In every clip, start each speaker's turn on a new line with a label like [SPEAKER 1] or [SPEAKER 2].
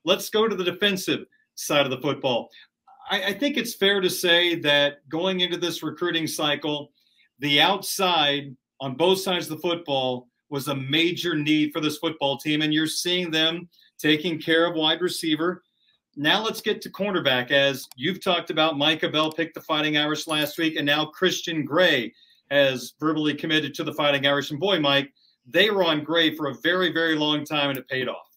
[SPEAKER 1] let's go to the defensive side of the football. I think it's fair to say that going into this recruiting cycle, the outside on both sides of the football was a major need for this football team, and you're seeing them taking care of wide receiver. Now let's get to cornerback. As you've talked about, Micah Bell picked the Fighting Irish last week, and now Christian Gray has verbally committed to the Fighting Irish. And boy, Mike, they were on Gray for a very, very long time, and it paid off.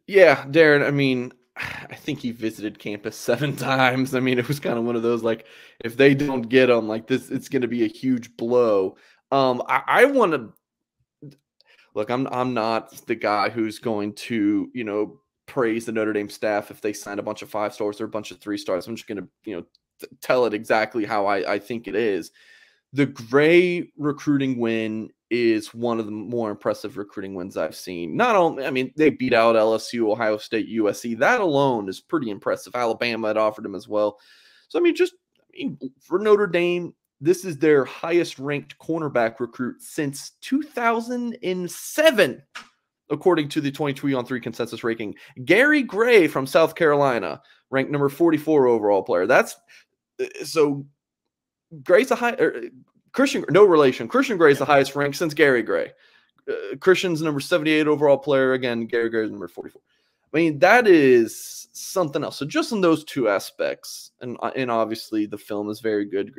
[SPEAKER 2] Yeah, Darren, I mean, I think he visited campus 7 times. I mean, it was kind of one of those, like, if they don't get him, like, this, it's going to be a huge blow. I want to look. I'm not the guy who's going to, praise the Notre Dame staff if they sign a bunch of 5 stars or a bunch of 3 stars. I'm just going to, tell it exactly how I think it is. The Gray recruiting win is one of the more impressive recruiting wins I've seen. Not only, I mean, they beat out LSU, Ohio State, USC. That alone is pretty impressive. Alabama had offered him as well. So, I mean, for Notre Dame, this is their highest ranked cornerback recruit since 2007, according to the 2023 consensus ranking. Gary Gray from South Carolina, ranked number 44 overall player. So Gray's a high, Christian, no relation. Christian Gray is the highest ranked since Gary Gray. Christian's number 78 overall player. Again, Gary Gray is number 44. I mean, that is something else. So just in those 2 aspects, and obviously the film is very good.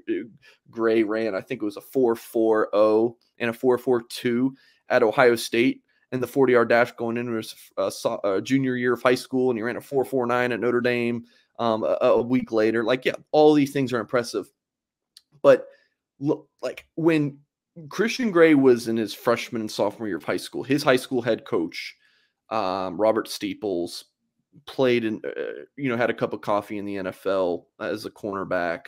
[SPEAKER 2] Gray ran, I think it was a 4.40 and a 4.42 at Ohio State, and the 40-yard dash going into his junior year of high school, and he ran a 4.49 at Notre Dame a week later. Like, yeah, all these things are impressive. But look, like when Christian Gray was in his freshman and sophomore year of high school, his high school head coach, Robert Steeples, played in, had a cup of coffee in the NFL as a cornerback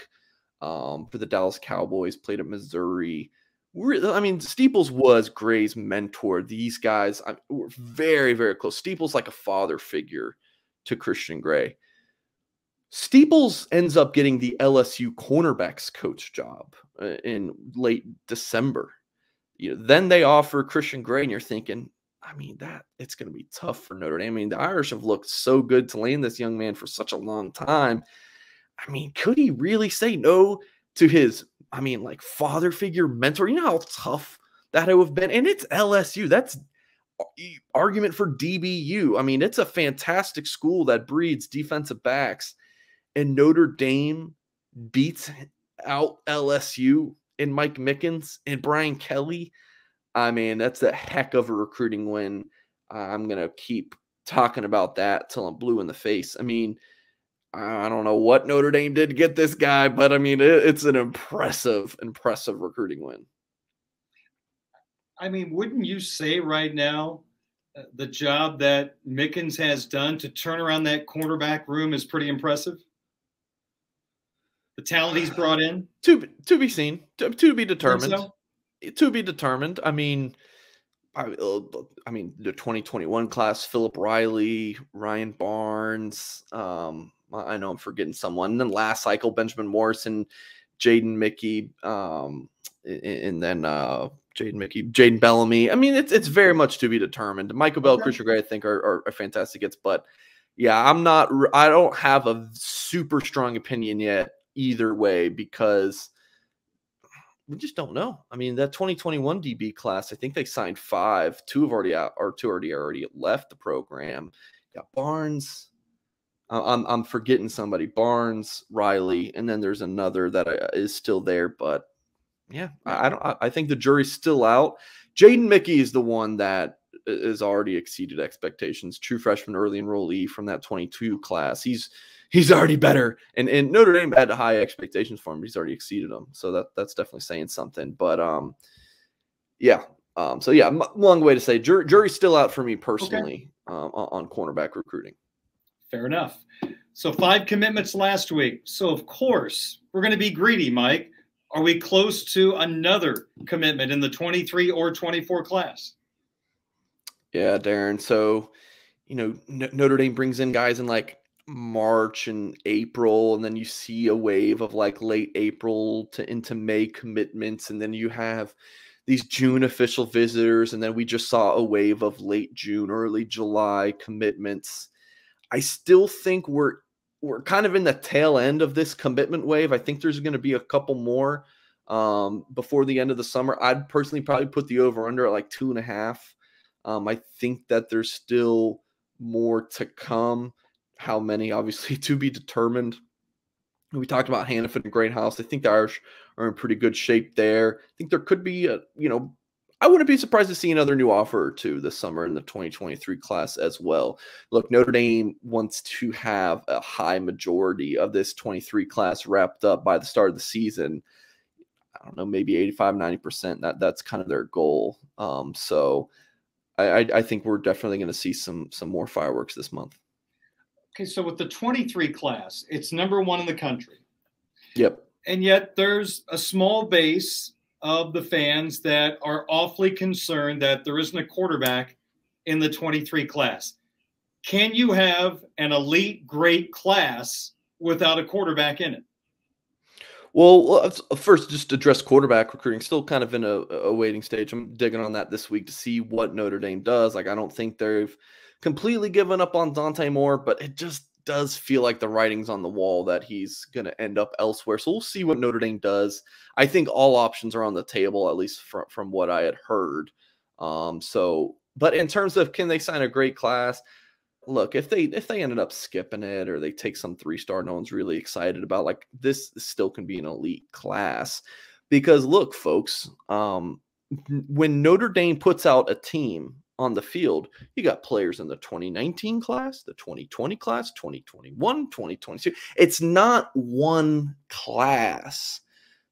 [SPEAKER 2] for the Dallas Cowboys, played at Missouri. I mean, Steeples was Gray's mentor. These guys were very, very close. Steeples like a father figure to Christian Gray. Steeples ends up getting the LSU cornerbacks coach job in late December. Then they offer Christian Gray, and you're thinking, I mean, that it's going to be tough for Notre Dame. I mean, the Irish have looked so good to land this young man for such a long time. I mean, could he really say no to his, father figure mentor? You know how tough that would have been? And it's LSU. That's argument for DBU. I mean, it's a fantastic school that breeds defensive backs. And Notre Dame beats out LSU and Mike Mickens and Brian Kelly. I mean, that's a heck of a recruiting win. I'm going to keep talking about that till I'm blue in the face. I mean, I don't know what Notre Dame did to get this guy, but I mean, it's an impressive recruiting win.
[SPEAKER 1] I mean, wouldn't you say right now the job that Mickens has done to turn around that cornerback room is pretty impressive? The talent he's brought in?
[SPEAKER 2] To be seen, to be determined.
[SPEAKER 1] So?
[SPEAKER 2] To be determined. I mean, the 2021 class, Philip Riley, Ryan Barnes. I know I'm forgetting someone. And then last cycle, Benjamin Morrison, Jaden Mickey, and then Jaden Bellamy. I mean, it's very much to be determined. Michael Bell, Christian Gray, I think are fantastic hits, but yeah, I don't have a super strong opinion yet either way, because we just don't know. I mean, that 2021 DB class, I think they signed 5. 2 have already out, or 2 already left the program. Got Barnes. I'm forgetting somebody. Barnes, Riley, and then there's another that is still there. But yeah, I think the jury's still out. Jaden Mickey is the one that has already exceeded expectations. True freshman, early enrollee from that 22 class. He's already better, and Notre Dame had high expectations for him. But he's already exceeded them, so that's definitely saying something. But long way to say jury's still out for me personally. On cornerback recruiting.
[SPEAKER 1] Fair enough. So 5 commitments last week. So of course we're going to be greedy, Mike. Are we close to another commitment in the 23 or 24 class?
[SPEAKER 2] Yeah, Darren. So Notre Dame brings in guys in like March and April, and then you see a wave of like late April to into May commitments, and then you have these June official visitors, and then we just saw a wave of late June, early July commitments. I still think we're kind of in the tail end of this commitment wave. I think there's going to be a couple more before the end of the summer. I'd personally probably put the over-under at like 2.5. I think that there's still more to come. How many, obviously, to be determined. We talked about Hannafin and Greathouse. I think the Irish are in pretty good shape there. I think there could be I wouldn't be surprised to see another new offer or two this summer in the 2023 class as well. Look, Notre Dame wants to have a high majority of this 23 class wrapped up by the start of the season. I don't know, maybe 85, 90%. That's kind of their goal. So I think we're definitely going to see some more fireworks this month.
[SPEAKER 1] Okay, so with the 23 class, it's number 1 in the country.
[SPEAKER 2] Yep.
[SPEAKER 1] And yet there's a small base of the fans that are awfully concerned that there isn't a quarterback in the 23 class. Can you have an elite, great class without a quarterback in it?
[SPEAKER 2] Well, first, just address quarterback recruiting. Still kind of in a waiting stage. I'm digging on that this week to see what Notre Dame does. Like, I don't think they've completely given up on Dante Moore, but it just does feel like the writing's on the wall that he's going to end up elsewhere. So we'll see what Notre Dame does. I think all options are on the table, at least from what I had heard. But in terms of can they sign a great class, look, if they ended up skipping it or they take some 3-star no one's really excited about, like, this still can be an elite class. Because look, folks, when Notre Dame puts out a team on the field, you got players in the 2019 class, the 2020 class, 2021, 2022. It's not one class.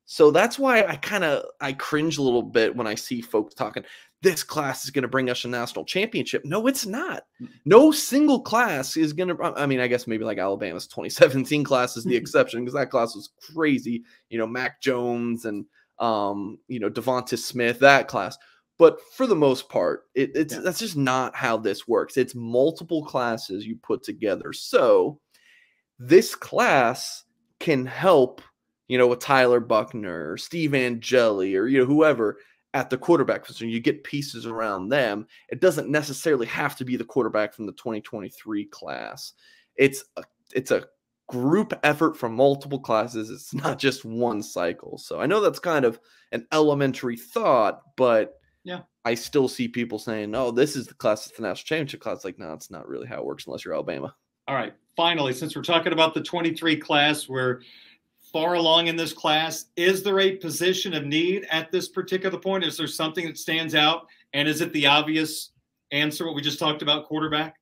[SPEAKER 2] So that's why I cringe a little bit when I see folks talking, this class is going to bring us a national championship. No, it's not. No single class is going to, I mean, I guess maybe like Alabama's 2017 class is the exception because that class was crazy. Mac Jones and, Devonta Smith, that class. But for the most part, that's just not how this works. It's multiple classes you put together. So this class can help, with Tyler Buckner or Steve Angeli or, whoever at the quarterback position. You get pieces around them. It doesn't necessarily have to be the quarterback from the 2023 class. It's a group effort from multiple classes. It's not just one cycle. So I know that's kind of an elementary thought, but
[SPEAKER 1] yeah,
[SPEAKER 2] I still see people saying, "Oh, this is the class that's the national championship class." Like, no, it's not really how it works unless you're Alabama.
[SPEAKER 1] All right. Finally, since we're talking about the 23 class, we're far along in this class. Is there a position of need at this particular point? Is there something that stands out? And is it the obvious answer, what we just talked about, quarterback?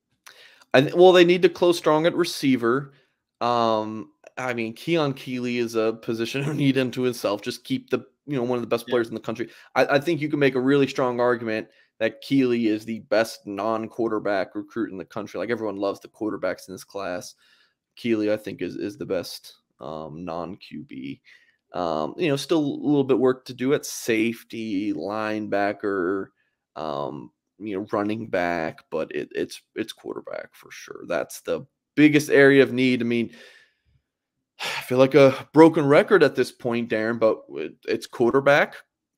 [SPEAKER 2] Well, they need to close strong at receiver. I mean, Keon Keeley is a position of need unto itself. Just keep the one of the best players in the country. I think you can make a really strong argument that Keeley is the best non-quarterback recruit in the country. Like, everyone loves the quarterbacks in this class. Keeley, I think, is the best non-QB. Still a little bit work to do at safety, linebacker, running back, but it's quarterback for sure. That's the biggest area of need. I mean, I feel like a broken record at this point, Darren, but it's quarterback,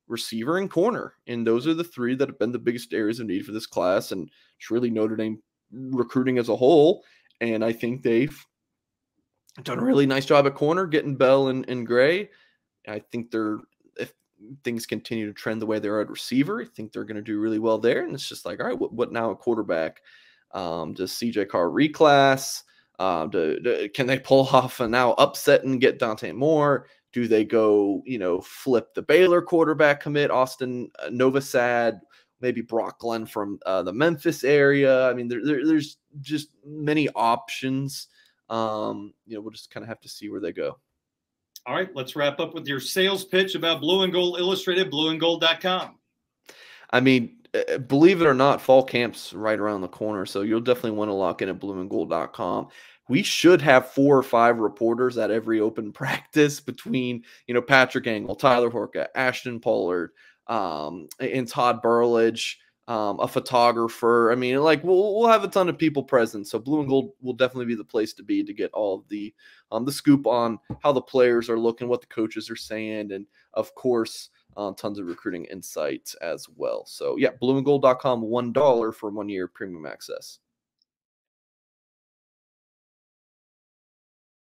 [SPEAKER 2] receiver, and corner. And those are the 3 that have been the biggest areas of need for this class. And it's really Notre Dame recruiting as a whole. And I think they've done a really nice job at corner, getting Bell and Gray. I think if things continue to trend the way they are at receiver, I think they're going to do really well there. And it's just like, all right, what now at quarterback? Does CJ Carr reclass? Can they pull off a now upset and get Dante Moore? Do they go, flip the Baylor quarterback commit, Austin Novosad, maybe Brock Glenn from the Memphis area? I mean, there's just many options. We'll just kind of have to see where they go.
[SPEAKER 1] All right, let's wrap up with your sales pitch about Blue and Gold Illustrated, blueandgold.com.
[SPEAKER 2] I mean, believe it or not, fall camp's right around the corner, so you'll definitely want to lock in at blueandgold.com. We should have 4 or 5 reporters at every open practice between, Patrick Engel, Tyler Horka, Ashton Pollard, and Todd Burlage, a photographer. I mean, like, we'll have a ton of people present. So Blue and Gold will definitely be the place to be to get all of the scoop on how the players are looking, what the coaches are saying, and of course, tons of recruiting insight as well. So yeah, blueandgold.com, $1 for 1 year premium access.